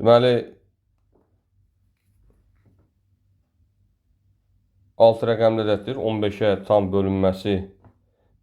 Deməli 6 rəqəmli ədəddir. 15-ə tam bölünməsi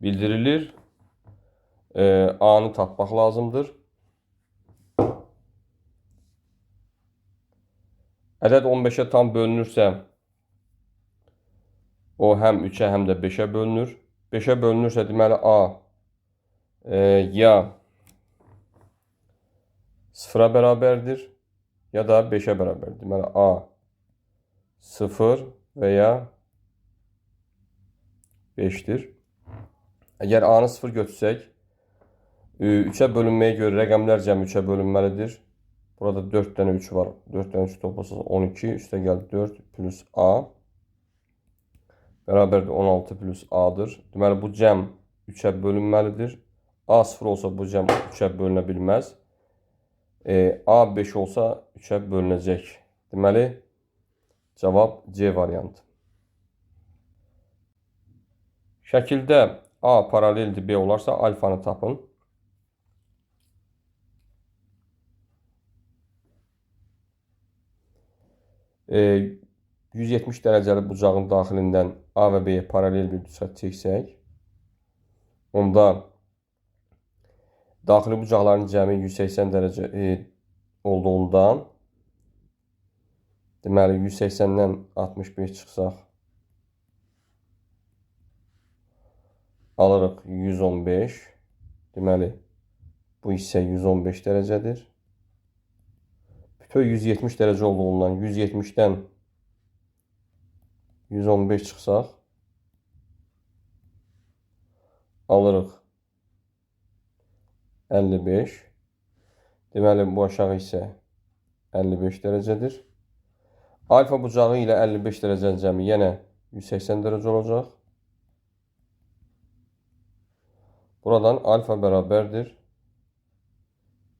bildirilir. A-nı tapmaq lazımdır. Ədəd 15-ə tam bölünürsə, o həm 3-ə, həm də 5-ə bölünür. 5-ə bölünürsə, deməli A ya 0-a bərabərdir, ya da 5-ə bərabərdir. Deməli A 0 və ya 5-dir. Əgər A-nı 0 götürsək, 3-ə bölünməyə görə rəqəmlər cəmi 3-ə bölünməlidir. Burada 4 dənə 3 var. 4 dənə 3 toplasaq 12, üstə gəl 4 plus A bərabərdir 16 plus A-dır. Deməli, bu cəm 3-ə bölünməlidir. A 0 olsa bu cəm 3-ə bölünə bilməz. A 5 olsa 3-ə bölünəcək. Deməli, cavab C variantı. Şəkildə A paraleldir B olarsa alfanı tapın. E, 170 dərəcəli bucağın daxilindən A və B-yə paralel bir düzxət çəksək, onda daxili bucaqların cəmi 180 dərəcə olduğundan, deməli 180-dən 65 çıxsaq, alırıq 115. Deməli, bu hissə 115 dərəcədir. Bütöv 170 dərəcə olduğundan 170-dən 115 çıxsaq, alırıq 55. Deməli, bu aşağı hissə 55 dərəcədir. Alfa bucağı ilə 55 dərəcənin cəmi yenə 180 dərəcə olacaq. Buradan alfa bərabərdir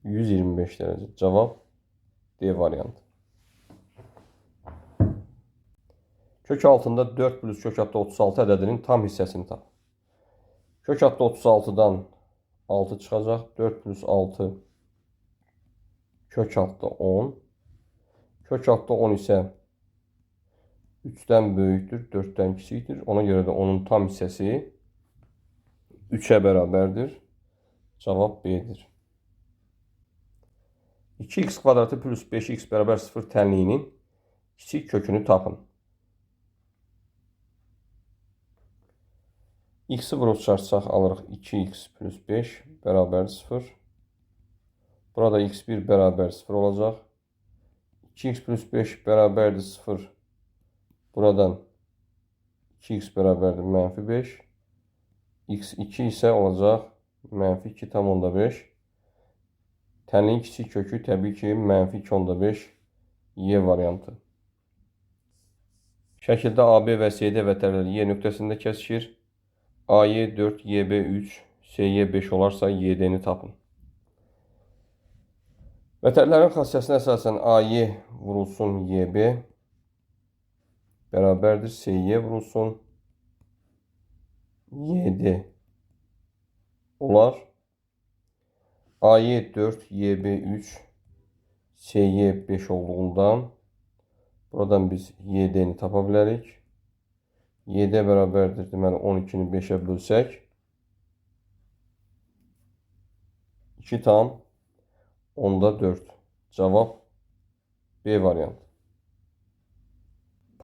125 dərəcə. Cavab D variantı. Kök altında 4 plus kök altında 36 ədədinin tam hissəsini tap. Kök altında 36-dan 6 çıxacaq. 4 plus 6 kök altında 10. Kök altında 10 isə 3-dən böyükdür, 4-dən kiçikdir. Ona görə də onun tam hissəsi 3-ə bərabərdir. Cavab B-dir. 2x kvadratı plus 5x bərabər 0 tənliyinin kiçik kökünü tapın. X-i vurub çarpsaq alırıq 2x plus 5 bərabər 0. Burada x1 bərabər 0 olacaq. 2x plus 5 bərabərdir 0. Buradan 2x bərabərdir mənfi 5. x2 isə olacaq mənfi 2,5. Tənliyin kiçik kökü təbii ki, mənfi 2,5 Y variantı. Şəkildə AB və CD vətərləri Y nöqtəsində kəsişir. AY 4, YB 3, SY 5 olarsa YD-ni tapın. Vətərlərin xassəsinə əsasən AY vurulsun YB bərabərdir SY vurulsun YD olar. AY 4, YB 3, SY 5 olduğundan buradan biz YD-ni tapa bilərik. YD bərabərdir, deməli 12-ni 5-ə bölsək 2 tam 10-da 4. Cavab B variantı.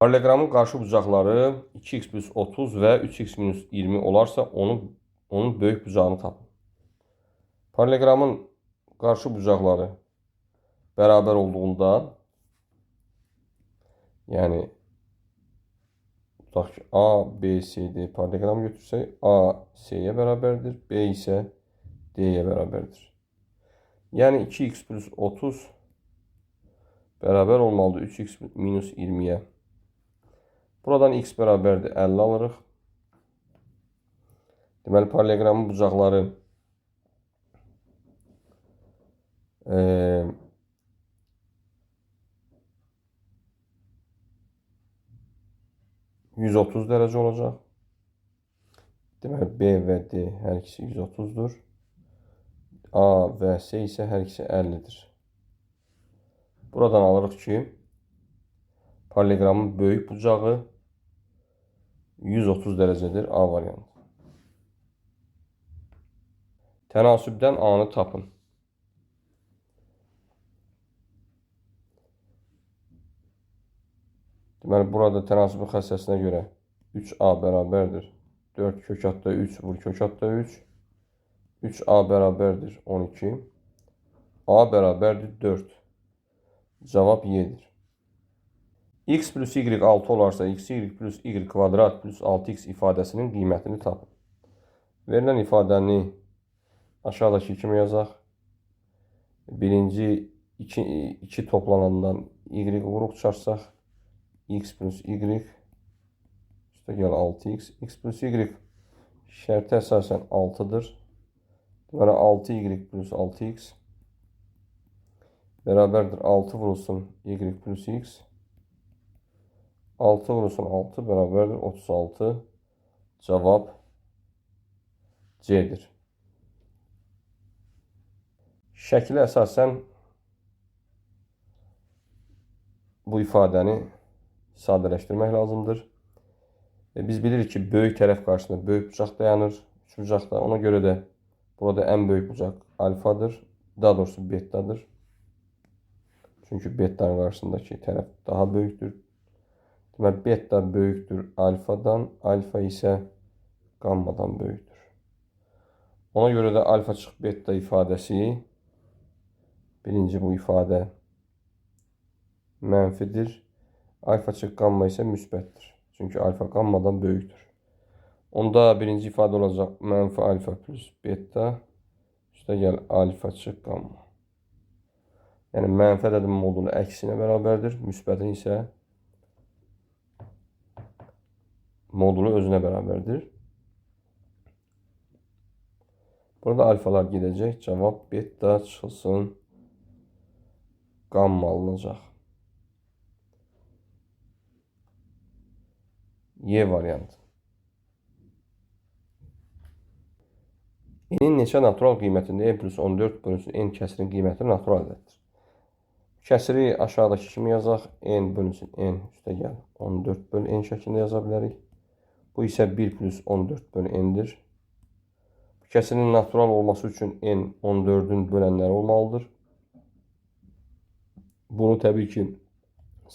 Paralelogramın qarşı bucaqları 2x plus 30 və 3x minus 20 olarsa onun böyük bucağını tapın. Paralelogramın qarşı bucaqları bərabər olduğunda, yəni tutaq ki, A, B, C, D paralelogramı götürsək, A, C-yə bərabərdir, B isə D-yə bərabərdir. Yəni 2x plus 30 bərabər olmalıdır 3x minus 20-yə. Buradan x bərabərdir 50 alırıq. Deməli, paralelogramın bucaqları 130 dərəcə olacaq. Deməli, B və D hər ikisi 130-dur. A və C isə hər ikisi 50-dir. Buradan alırıq ki, paralelogramın böyük bucağı 130 dərəcədir. A variantı. Tənasübdən A-nı tapın. Deməli, burada tənasübün xəssəsinə görə 3A bərabərdir 4 kök altda 3 vur kök altda 3. 3A bərabərdir 12. A bərabərdir 4. Cavab Y-dir. X plus Y 6 olarsa XY plus Y kvadrat plus 6X ifadəsinin qiymətini tapın. Verilən ifadəni aşağıdakı kimi yazaq. Birinci 2 toplanandan Y vuruq çıxarsaq. X plus Y üstə gəl 6X. X plus Y şərtə əsasən 6'dır. Deməli 6Y plus 6X bərabərdir 6 vurulsun Y plus X. 6 vurulsun 6 bərabərdir 36. Cavab C'dir. Şəklə əsasən bu ifadəni sadələşdirmək lazımdır. Biz bilirik ki, böyük tərəf qarşısında böyük bucaq dayanır. Üç bucaqda. Ona görə də burada ən böyük bucaq alfadır. Daha doğrusu betadır. Çünki betanın qarşısındakı tərəf daha böyükdür. Deməli, beta böyükdür alfadan. Alfa isə qammadan böyükdür. Ona görə də alfa çıx beta ifadəsi birinci bu ifadə mənfidir. Alfa çıx qamma isə müsbətdir. Çünki alfa qammadan böyükdür. Onda birinci ifadə olacaq mənfi alfa plus beta üstə gəl alfa çıx qamma. Yəni mənfi ədədin modulu əksinə bərabərdir. Müsbətin isə modulu özünə bərabərdir. Burada alfalar gedəcək. Cavab beta çıxılsın qamma alınacaq. Y variantı. N'in neçə natural qiymətində n plus 14 bölünsün n kəsirin qiyməti natural ədəddir. Kəsiri aşağıdakı kimi yazaq. N bölünsün n üstə gəl 14 bölü n şəklində yaza bilərik. Bu isə 1 plus 14 bölü n'dir. Bu kəsirin natural olması üçün n 14'ün bölənləri olmalıdır. Bunu təbii ki,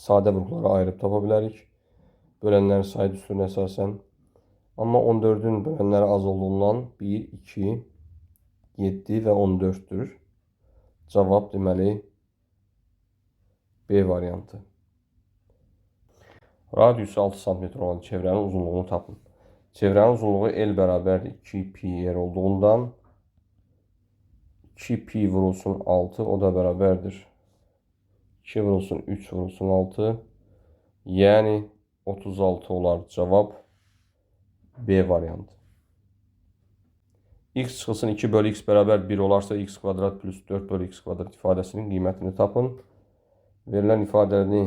sadə vurğulara ayırıb tapa bilərik. Bölənlərin sayı düsturuna əsasən. Amma 14'ün bölənləri az olduğundan 1, 2, 7 və 14'dür. Cavab deməli B variantı. Radiusu 6 cm olan çevrənin uzunluğunu tapın. Çevrənin uzunluğu L bərabərdir 2πr olduğundan 2π vurulsun 6 o da bərabərdir 2 vurulsun 3 vurulsun 6. Yəni 36 olar. Cavab B variantı. X çıxılsın 2 bölü x bərabər 1 olarsa x kvadrat plus 4 bölü x kvadrat ifadəsinin qiymətini tapın. Verilən ifadəni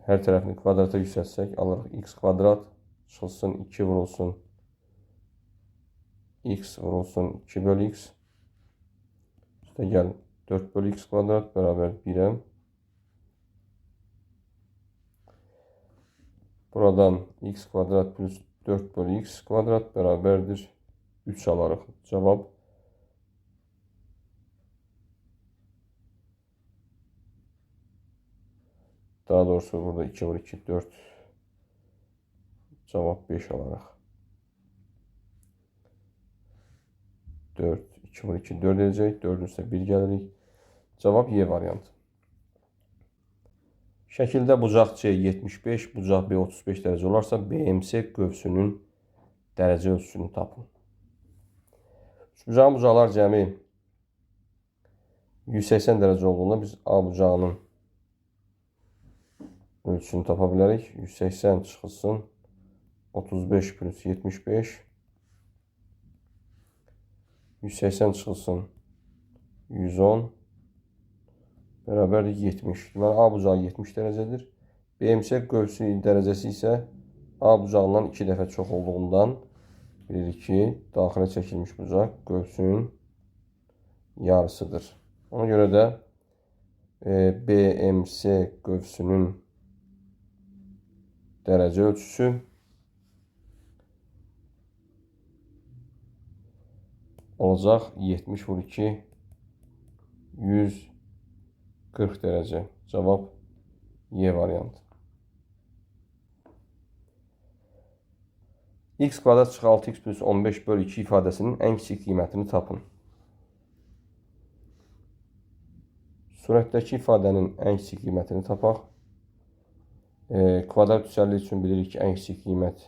hər tərəfini kvadrata yüksəltsək alırıq x kvadrat çıxılsın 2 vurulsun x vurulsun 2 bölü x. İşte gəl 4 bölü x kvadrat bərabər 1'ə. Buradan x kvadrat plus 4 bölü x kvadrat bərabərdir 3 alarıq. Cavab daha doğrusu burada 2 vur 2 4 cavab 5 alarıq. 4 2 vur 2 4 edəcək. 4'ün üstə 1 gəlirik. Cavab Y variantı. Şəkildə bucaq C 75, bucaq B 35 dərəcə olarsa BMC qövsünün dərəcə ölçüsünü tapın. Bucağın bucaqlar cəmi 180 dərəcə olduğunda biz A bucağının ölçüsünü tapa bilərik. 180 çıxılsın 35 plus 75. 180 çıxılsın 110 bərabərdir 70. Deməli A bucağı 70 dərəcədir. BMC qövsünün dərəcəsi isə A bucağından 2 dəfə çox olduğundan bilirik ki, daxilə çəkilmiş bucaq qövsünün yarısıdır. Ona görə də BMC qövsünün dərəcə ölçüsü olacaq 70/2 140 dərəcə. Cavab Y variantı. X kvadrat çıx 6x plus 15 bölü 2 ifadəsinin ən kiçik qiymətini tapın. Surətdəki ifadənin ən kiçik qiymətini tapaq. Kvadrat düzəlliyi üçün bilirik ki, ən kiçik qiymət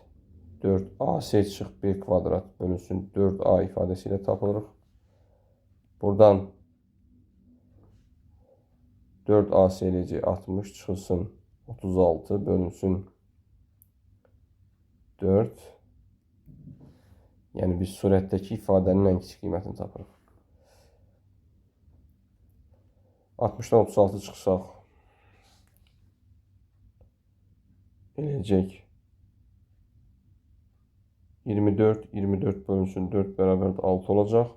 4AC çıx B kvadrat bölünsün 4A ifadəsi ilə tapılırıq. Buradan 4AC eləyəcək 60 çıxılsın 36 bölünsün 4. Yəni biz surətdəki ifadənin ən kiçik qiymətini tapırıq. 60-dan 36 çıxsaq eləyəcək 24 bölünsün 4 bərabər 6 olacaq.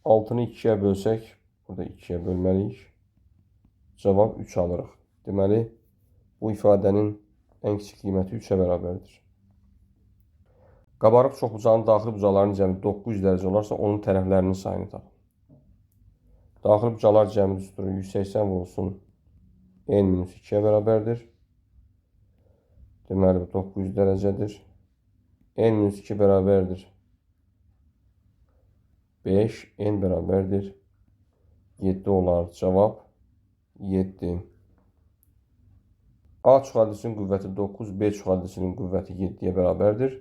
6-nı 2-yə bölsək, burada 2-yə bölməliyik. Cavab 3 alırıq. Deməli, bu ifadənin ən kiçik qiyməti 3-ə bərabərdir. Qabarıq çoxbucağın daxili bucaqlarının cəmi 900 dərəcə olarsa, onun tərəflərinin sayını tapın. Daxili bucaqlar cəmi düsturu 180 vurulsun n-2-yə bərabərdir. Deməli, 900 dərəcədir. n-2 bərabərdir 5, n bərabərdir 7 olar. Cavab 7. A çox həddisinin qüvvəti 9, B çox həddisinin qüvvəti 7-yə bərabərdir.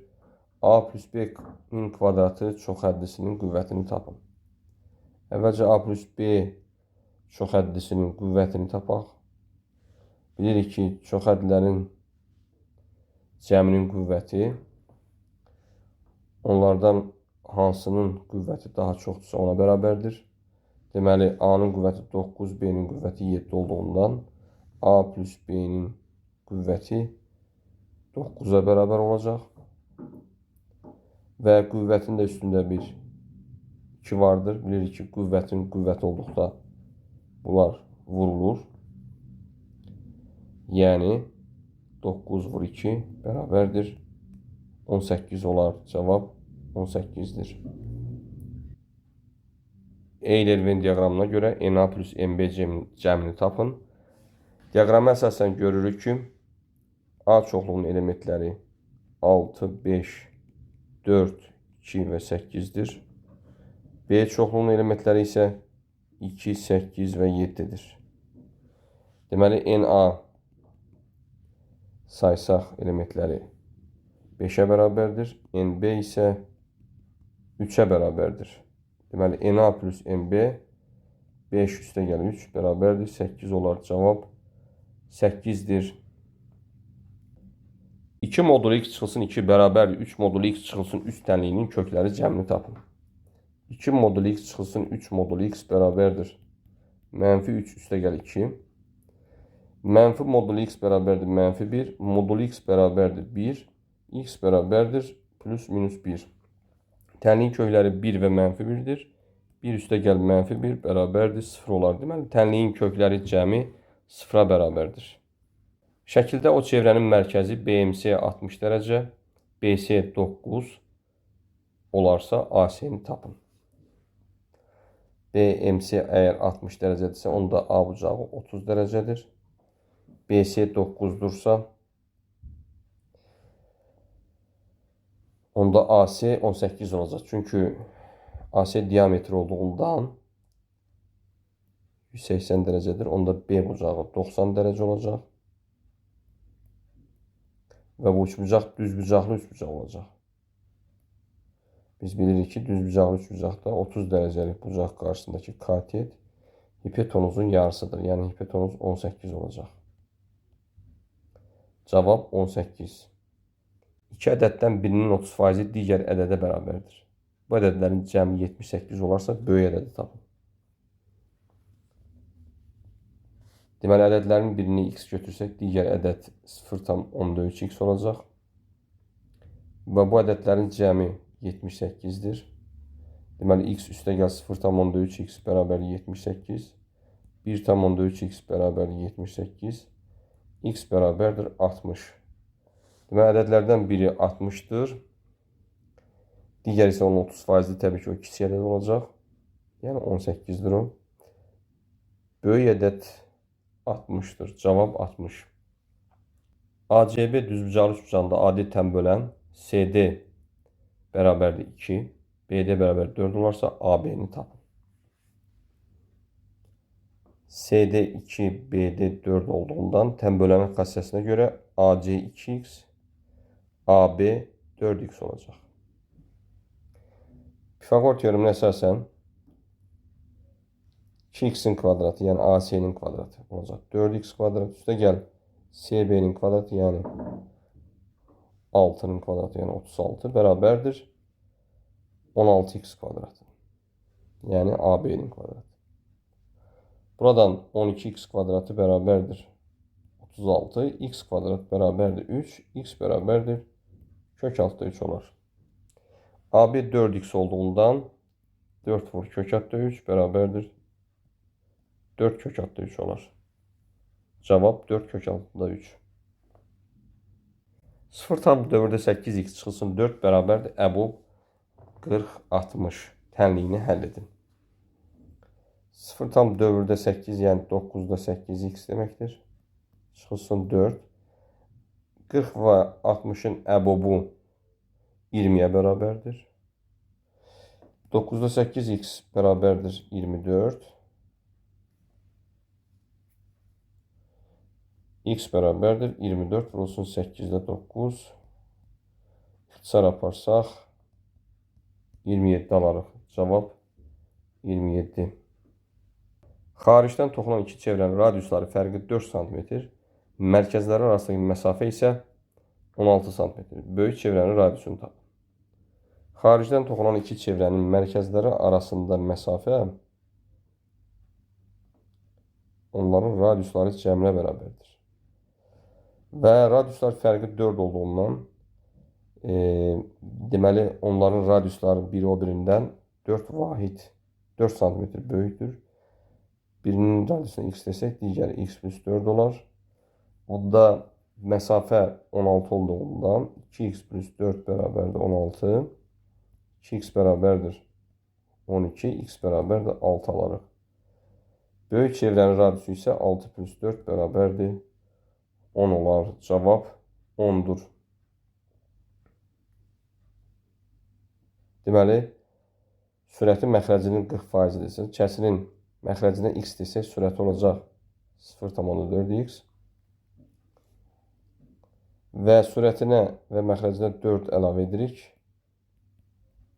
A plus B-nin kvadratı çox həddisinin qüvvətini tapın. Əvvəlcə A plus B çox həddisinin qüvvətini tapaq. Bilirik ki, çox həddlərin cəminin qüvvəti onlardan hansının qüvvəti daha çoxdursa ona bərabərdir. Deməli, A-nın qüvvəti 9, B-nin qüvvəti 7 olduğundan A plus B-nin qüvvəti 9-a bərabər olacaq. Və qüvvətin də üstündə bir 2 vardır. Bilirik ki, qüvvətin qüvvəti olduqda bunlar vurulur. Yəni, 9 vur 2 bərabərdir 18 olar. Cavab 18-dir. Euler-Venn diaqramına görə NA plus MB cəmini tapın. Diaqrama əsasən görürük ki, A çoxluğunun elementləri 6, 5, 4, 2 və 8-dir. B çoxluğunun elementləri isə 2, 8 və 7-dir. Deməli, NA saysaq elementləri 5-ə bərabərdir. NB isə 3-ə bərabərdir. Deməli, NA plus MB 5 üstə gəlir 3 bərabərdir. 8 olar. Cavab 8-dir. 2 modulu x çıxılsın 2 bərabərdir. 3 modulu x çıxılsın 3 tənliyinin kökləri cəmini tapın. 2 modulu x çıxılsın 3 modulu x bərabərdir. Mənfi 3 üstə gəlir 2. Mənfi modulu x bərabərdir mənfi 1. Modulu x bərabərdir 1. X bərabərdir plus minus 1. Tənliyin kökləri 1 və mənfi 1-dir. 1 üstə gəl mənfi 1 bərabərdir 0 olar. Deməli, tənliyin kökləri cəmi 0-a bərabərdir. Şəkildə o çevrənin mərkəzi BMC 60 dərəcə, BC 9 olarsa AC-ni tapın. BMC əgər 60 dərəcədirsə, onda A bucağı 30 dərəcədir. BC 9-dursa, onda AC 18 olacaq. Çünki AC diametri olduğundan 180 dərəcədir. Onda B bucağı 90 dərəcə olacaq. Və bu üçbucaq düzbucaqlı üçbucaq olacaq. Biz bilirik ki, düzbucaqlı üçbucaqda 30 dərəcəlik bucaq qarşısındakı katet hipotenuzun yarısıdır. Yəni hipotenuz 18 olacaq. Cavab 18. 2 ədəddən birinin 30% digər ədədə bərabərdir. Bu ədədlərin cəmi 78 olarsa, böyük ədədi tapın. Deməli, ədədlərin birini x götürsək, digər ədəd 0,10-x olacaq. Və bu ədədlərin cəmi 78-dir. Deməli x üstə gəl 0,3x bərabər 78. 1,3x bərabər 78. X bərabərdir 60. Deməli ədədlərdən biri 60'dır. Digər isə onun 30%'i təbii ki o kiçik ədəd olacaq. Yəni 18'dir o. Böyük ədəd 60'dır. Cavab 60. ACB düzbucaqlı üçbucağında AD tən bölən CD bərabərdir 2, BD bərabər 4 olarsa AB-ni tapın. CD 2, BD 4 olduğundan tən bölənin xassəsinə görə AC 2x, AB 4x olacaq. Pifaqor teoreminə əsasən 2x'in kvadratı, yəni AC-nin kvadratı olacaq. 4x kvadrat üstə gəl CB-nin kvadratı, yəni 6'nın kvadratı, yəni 36 bərabərdir 16x kvadratı. Yəni AB-nin kvadratı. Buradan 12x kvadratı bərabərdir 36, x kvadrat bərabərdir 3, x bərabərdir kök altda 3 olar. AB 4x olduğundan 4 vur kök altda 3 bərabərdir 4 kök altda 3 olar. Cavab 4 kök altda 3. 0,4-8x çıxılsın 4 bərabərdir əbub 40-60 tənliyini həll edin. 0,4-8 yəni 9-8x deməkdir. Çıxılsın 4. 40 və 60'ın əbubu 20'yə bərabərdir. 9-8x bərabərdir 24. X bərabərdir 24 vurulsun 8'də 9. İxtisar aparsaq 27 alarıq. Cavab 27. Xaricdən toxunan iki çevrənin radiusları fərqi 4 cm, mərkəzləri arasındakı məsafə isə 16 cm. Böyük çevrənin radiusunu tapın. Xaricdən toxunan iki çevrənin mərkəzləri arasında məsafə onların radiusları cəmrinə bərabərdir. Və radiuslar fərqi 4 olduğundan deməli onların radiusları biri o birindən 4 vahid 4 cm böyükdür. Birinin radiusuna x desək, digəri x plus 4 olar. Onda məsafə 16 olduğundan 2x plus 4 bərabərdir 16. 2x bərabərdir 12, x bərabərdir 6 alarıq. Böyük çevrənin radiusu isə 6 plus 4 bərabərdir 10 olar. Cavab 10'dur. Deməli, sürətin məxrəcinin 40% desək, kəsirin məxrəcinə x desək, sürəti olacaq 0,4x. Və sürətinə və məxrəcinə 4 əlavə edirik.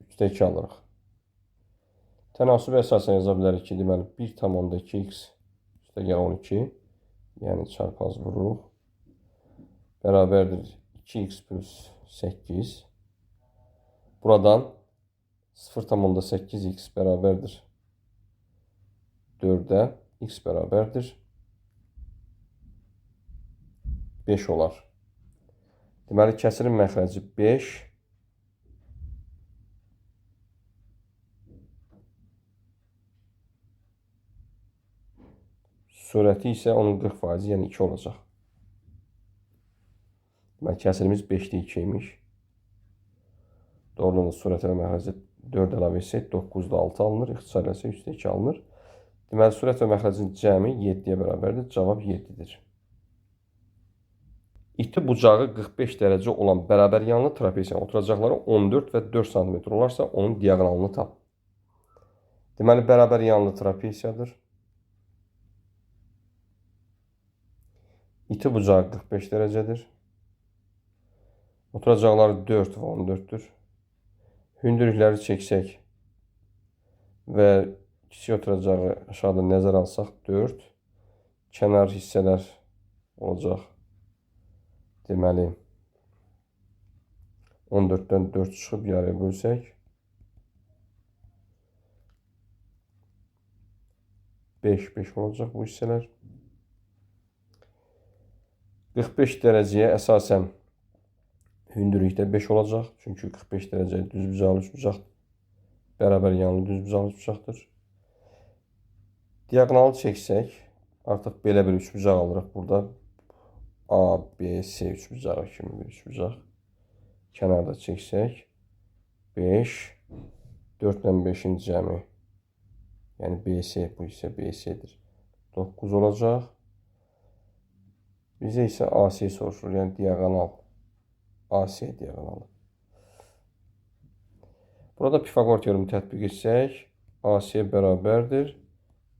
3'də 2 alırıq. Tənasübə əsasən yaza bilərik ki, deməli 1,2x üstə gəl 12, yəni çarpaz vururuq. Bərabərdir 2x plus 8. Buradan 0,8x bərabərdir 4'ə, x bərabərdir 5 olar. Deməli, kəsirin məxrəci 5. Sürəti isə onun 40%, yəni 2 olacaq. Deməli, kəsirimiz 5'də 2 imiş. Doğrudan da sürətə və məxrəcə 4 əlavə etsək, 9'da 6 alınır. İxtisar etsək, 3'də 2 alınır. Deməli, sürət və məxrəcin cəmi 7'yə bərabərdir. Cavab 7'dir. İti bucağı 45 dərəcə olan bərabər yanlı trapesiyanın oturacaqları 14 və 4 cm olarsa, onun diaqonalını tap. Deməli, bərabər yanlı trapesiyadır. İti bucağı 45 dərəcədir. Oturacaqları 4 və 14'dür. Hündürlükləri çəksək və kiçik oturacağı aşağıda nəzər alsaq 4. Kənar hissələr olacaq. Deməli 14'dən 4 çıxıb yarıya bölsək 5 olacaq bu hissələr. 45 dərəcəyə əsasən hündürlükdə 5 olacaq. Çünki 45 dərəcə düzbucaqlı üçbucaq bərabər yanlı düzbucaqlı üçbucaqdır. Diaqonalı çəksək, artıq belə bir üçbucaq alırıq burada. A, B, C üçbucağı kimi bir üçbucaq. Kənarda çəksək 5, 4 ilə 5-in cəmi, yəni BC, bu isə BC-dir. 9 olacaq. Bizə isə AC soruşur, yəni diaqonal. AC diaqonalı. Burada Pifaqor teoremi tətbiq etsək, AC bərabərdir.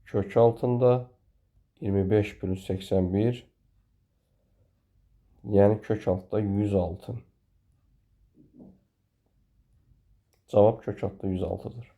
Kök altında 25 plus 81, yəni kök altında 106. Cavab kök altında 106-dır.